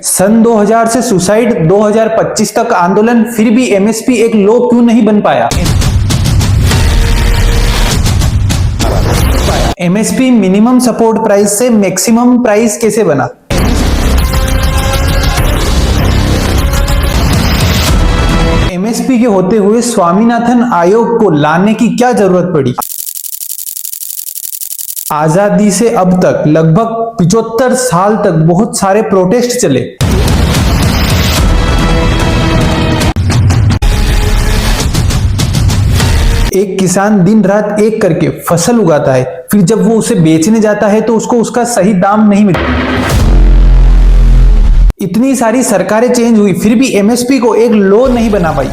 सन 2000 से सुसाइड 2025 तक आंदोलन, फिर भी एमएसपी एक लो क्यों नहीं बन पाया? एमएसपी मिनिमम सपोर्ट प्राइस से मैक्सिमम प्राइस कैसे बना? एमएसपी के होते हुए स्वामीनाथन आयोग को लाने की क्या जरूरत पड़ी? आजादी से अब तक लगभग 75 साल तक बहुत सारे प्रोटेस्ट चले। एक किसान दिन रात एक करके फसल उगाता है, फिर जब वो उसे बेचने जाता है तो उसको उसका सही दाम नहीं मिलता। इतनी सारी सरकारें चेंज हुई, फिर भी एमएसपी को एक लो नहीं बना पाई।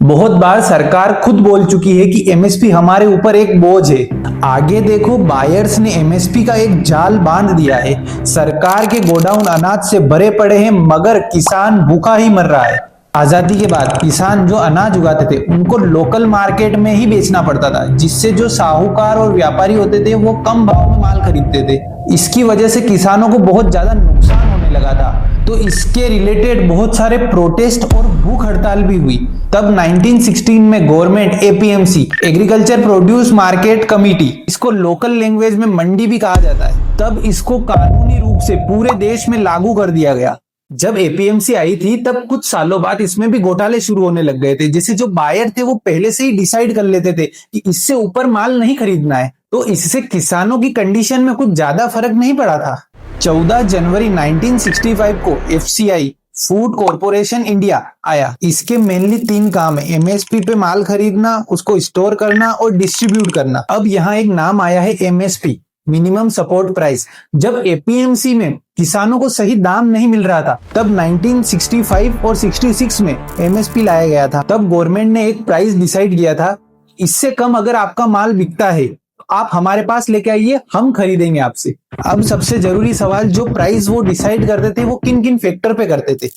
बहुत बार सरकार खुद बोल चुकी है कि एमएसपी हमारे ऊपर एक बोझ है। आगे देखो, बायर्स ने एमएसपी का एक जाल बांध दिया है। सरकार के गोडाउन अनाज से भरे पड़े हैं, मगर किसान भूखा ही मर रहा है। आजादी के बाद किसान जो अनाज उगाते थे उनको लोकल मार्केट में ही बेचना पड़ता था, जिससे जो साहूकार और व्यापारी होते थे वो कम भाव में माल खरीदते थे। इसकी वजह से किसानों को बहुत ज्यादा नुकसान होने लगा था। तो इसके रिलेटेड बहुत सारे प्रोटेस्ट और भूख हड़ताल भी हुई। तब 1916 में government APMC, agriculture produce market committee, इसको लोकल लैंग्वेज में मंडी भी कहा जाता है, तब इसको कानूनी रूप से पूरे देश में लागू कर दिया गया। जब एपीएमसी आई थी तब कुछ सालों बाद इसमें भी घोटाले शुरू होने लग गए थे। जैसे जो बायर थे वो पहले से ही डिसाइड कर लेते थे कि इससे ऊपर माल नहीं खरीदना है, तो इससे किसानों की कंडीशन में कुछ ज्यादा फर्क नहीं पड़ा था। 14 जनवरी 1965 को एफसीआई, फूड कॉरपोरेशन इंडिया आया। इसके मेनली 3 काम है: एमएसपी पे माल खरीदना, उसको स्टोर करना और डिस्ट्रीब्यूट करना। अब यहाँ एक नाम आया है एमएसपी, मिनिमम सपोर्ट प्राइस। जब एपीएमसी में किसानों को सही दाम नहीं मिल रहा था, तब 1965 और 66 में एमएसपी लाया गया था। तब गवर्नमेंट ने एक प्राइस डिसाइड किया था, इससे कम अगर आपका माल बिकता है आप हमारे पास लेके आइए, हम खरीदेंगे आपसे। अब सबसे जरूरी सवाल, जो प्राइस वो डिसाइड करते थे वो किन किन फैक्टर पे करते थे?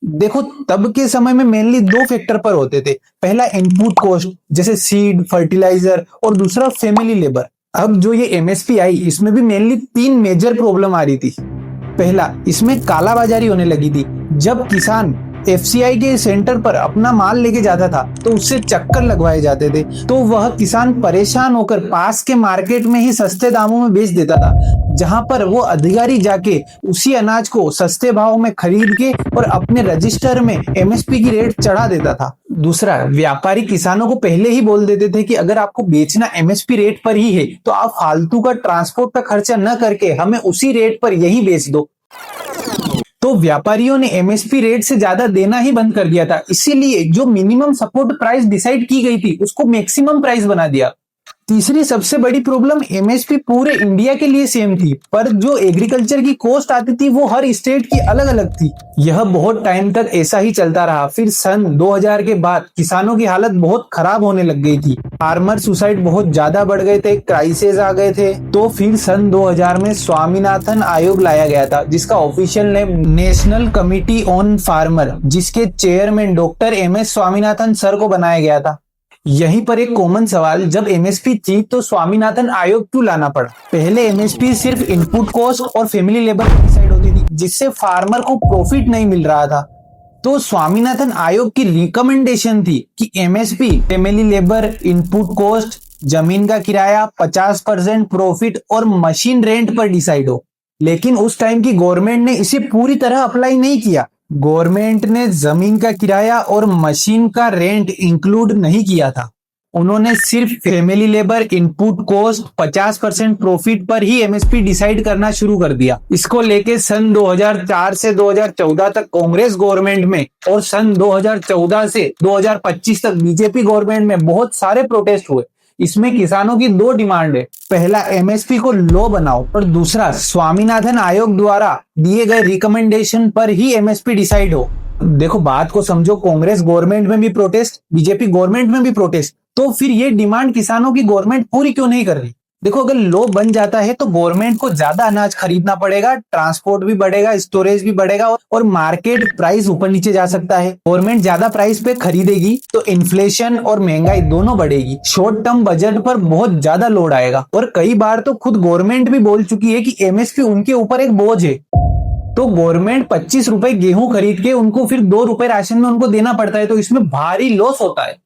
देखो, तब के समय में मेनली 2 फैक्टर पर होते थे। पहला इनपुट कॉस्ट, जैसे सीड, फर्टिलाइजर, और दूसरा फैमिली लेबर। अब जो ये एमएसपी आई, इसमें भी मेनली 3 मेजर प्रॉब्लम आ रही थी। पहला, इसमें कालाबाजारी होने लगी थी। जब किसान एफसीआई के सेंटर पर अपना माल लेके जाता था तो उससे चक्कर लगवाए जाते थे, तो वह किसान परेशान होकर पास के मार्केट में ही सस्ते दामों में बेच देता था, जहां पर वो अधिकारी जाके उसी अनाज को सस्ते भाव में खरीद के और अपने रजिस्टर में एमएसपी की रेट चढ़ा देता था। दूसरा, व्यापारी किसानों को पहले ही बोल देते थे कि अगर आपको बेचना एमएसपी रेट पर ही है तो आप फालतू का ट्रांसपोर्ट का खर्चा न करके हमें उसी रेट पर यही बेच दो। तो व्यापारियों ने एमएसपी रेट से ज्यादा देना ही बंद कर दिया था। इसीलिए जो मिनिमम सपोर्ट प्राइस डिसाइड की गई थी उसको मैक्सिमम प्राइस बना दिया। तीसरी सबसे बड़ी प्रॉब्लम, एमएसपी पूरे इंडिया के लिए सेम थी, पर जो एग्रीकल्चर की कॉस्ट आती थी वो हर स्टेट की अलग अलग थी। यह बहुत टाइम तक ऐसा ही चलता रहा। फिर सन 2000 के बाद किसानों की हालत बहुत खराब होने लग गई थी। फार्मर सुसाइड बहुत ज्यादा बढ़ गए थे, क्राइसिस आ गए थे। तो फिर सन 2000 में स्वामीनाथन आयोग लाया गया था, जिसका official name national committee on farmer, जिसके chairman doctor MS Swaminathan sir को बनाया गया था। यहीं पर एक कॉमन सवाल, जब एमएसपी थी तो स्वामीनाथन आयोग क्यों लाना पड़ा? पहले एमएसपी सिर्फ इनपुट कॉस्ट और फैमिली लेबर डिसाइड होती थी, जिससे फार्मर को प्रॉफिट नहीं मिल रहा था। तो स्वामीनाथन आयोग की रिकमेंडेशन थी कि MSP, family labour, input cost, जमीन का किराया, 50% प्रॉफिट और मशीन रेंट पर डिसाइड हो। लेकिन उस टाइम की गवर्नमेंट ने इसे पूरी तरह अप्लाई नहीं किया। गवर्नमेंट ने जमीन का किराया और मशीन का रेंट इंक्लूड नहीं किया था। उन्होंने सिर्फ family labour, input cost, 50% profit पर ही एमएसपी डिसाइड करना शुरू कर दिया। इसको लेके सन 2004 से 2014 तक कांग्रेस गवर्नमेंट में और सन 2014 से 2025 तक बीजेपी गवर्नमेंट में बहुत सारे प्रोटेस्ट हुए। इसमें किसानों की 2 डिमांड है। पहला, एमएसपी को लो बनाओ, और दूसरा, स्वामीनाथन आयोग द्वारा दिए गए रिकमेंडेशन पर ही एमएसपी डिसाइड हो। देखो, बात को समझो, कांग्रेस गवर्नमेंट में भी प्रोटेस्ट, बीजेपी गवर्नमेंट में भी प्रोटेस्ट, तो फिर ये डिमांड किसानों की गवर्नमेंट पूरी क्यों नहीं कर रही? देखो अगर लो बन जाता है तो गवर्नमेंट को ज्यादा अनाज खरीदना पड़ेगा, ट्रांसपोर्ट भी बढ़ेगा, स्टोरेज भी बढ़ेगा और मार्केट प्राइस ऊपर नीचे जा सकता है। गवर्नमेंट ज्यादा प्राइस पे खरीदेगी तो इन्फ्लेशन और महंगाई दोनों बढ़ेगी। शॉर्ट टर्म बजट पर बहुत ज्यादा लोड आएगा और कई बार तो खुद गवर्नमेंट भी बोल चुकी है कि एमएसपी उनके ऊपर एक बोझ है। तो गवर्नमेंट 25 रुपए गेहूं खरीद के उनको फिर 2 रुपए राशन में उनको देना पड़ता है, तो इसमें भारी लॉस होता है।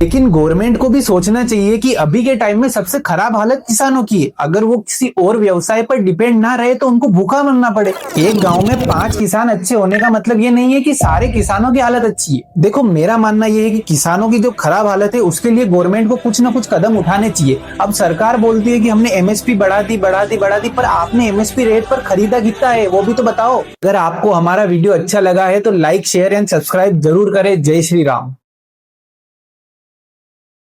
लेकिन गवर्नमेंट को भी सोचना चाहिए कि अभी के टाइम में सबसे खराब हालत किसानों की है। अगर वो किसी और व्यवसाय पर डिपेंड ना रहे तो उनको भूखा मरना पड़े। एक गांव में 5 किसान अच्छे होने का मतलब ये नहीं है कि सारे किसानों की हालत अच्छी है। देखो मेरा मानना ये है कि किसानों की जो खराब हालत है उसके लिए गवर्नमेंट को कुछ ना कुछ कदम उठाने चाहिए। अब सरकार बोलती है कि हमने एमएसपी बढ़ा दी, पर आपने एमएसपी रेट पर खरीदा कितना है वो भी तो बताओ। अगर आपको हमारा वीडियो अच्छा लगा है तो लाइक, शेयर एंड सब्सक्राइब जरूर करें। जय श्री राम।